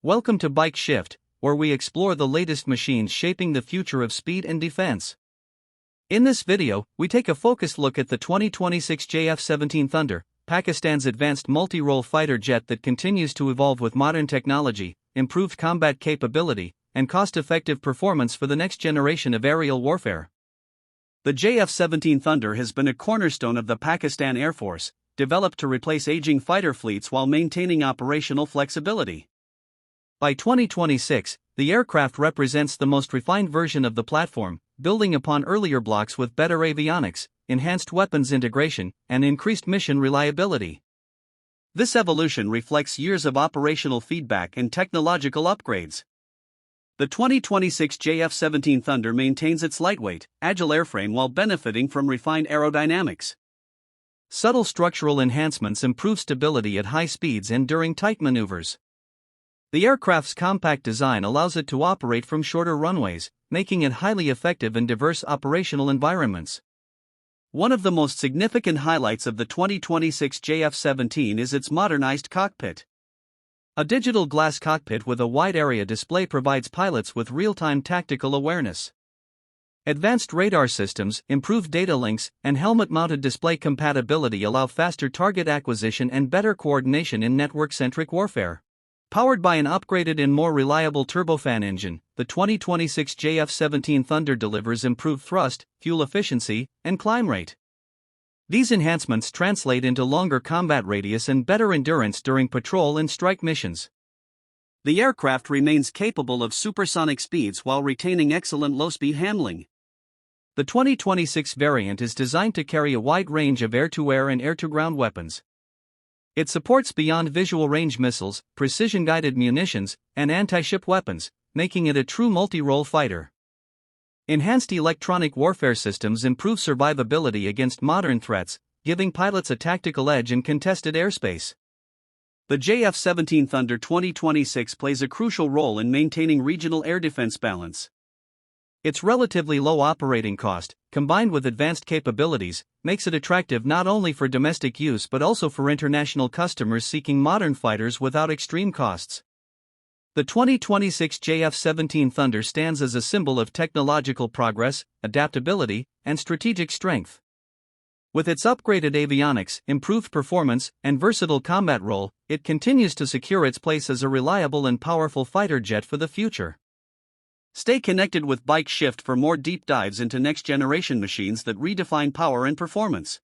Welcome to Bike Shift, where we explore the latest machines shaping the future of speed and defense. In this video, we take a focused look at the 2026 JF-17 Thunder, Pakistan's advanced multi-role fighter jet that continues to evolve with modern technology, improved combat capability, and cost-effective performance for the next generation of aerial warfare. The JF-17 Thunder has been a cornerstone of the Pakistan Air Force, developed to replace aging fighter fleets while maintaining operational flexibility. By 2026, the aircraft represents the most refined version of the platform, building upon earlier blocks with better avionics, enhanced weapons integration, and increased mission reliability. This evolution reflects years of operational feedback and technological upgrades. The 2026 JF-17 Thunder maintains its lightweight, agile airframe while benefiting from refined aerodynamics. Subtle structural enhancements improve stability at high speeds and during tight maneuvers. The aircraft's compact design allows it to operate from shorter runways, making it highly effective in diverse operational environments. One of the most significant highlights of the 2026 JF-17 is its modernized cockpit. A digital glass cockpit with a wide-area display provides pilots with real-time tactical awareness. Advanced radar systems, improved data links, and helmet-mounted display compatibility allow faster target acquisition and better coordination in network-centric warfare. Powered by an upgraded and more reliable turbofan engine, the 2026 JF-17 Thunder delivers improved thrust, fuel efficiency, and climb rate. These enhancements translate into longer combat radius and better endurance during patrol and strike missions. The aircraft remains capable of supersonic speeds while retaining excellent low-speed handling. The 2026 variant is designed to carry a wide range of air-to-air and air-to-ground weapons. It supports beyond visual range missiles, precision-guided munitions, and anti-ship weapons, making it a true multi-role fighter. Enhanced electronic warfare systems improve survivability against modern threats, giving pilots a tactical edge in contested airspace. The JF-17 Thunder 2026 plays a crucial role in maintaining regional air defense balance. Its relatively low operating cost, combined with advanced capabilities, makes it attractive not only for domestic use but also for international customers seeking modern fighters without extreme costs. The 2026 JF-17 Thunder stands as a symbol of technological progress, adaptability, and strategic strength. With its upgraded avionics, improved performance, and versatile combat role, it continues to secure its place as a reliable and powerful fighter jet for the future. Stay connected with Bike Shift for more deep dives into next-generation machines that redefine power and performance.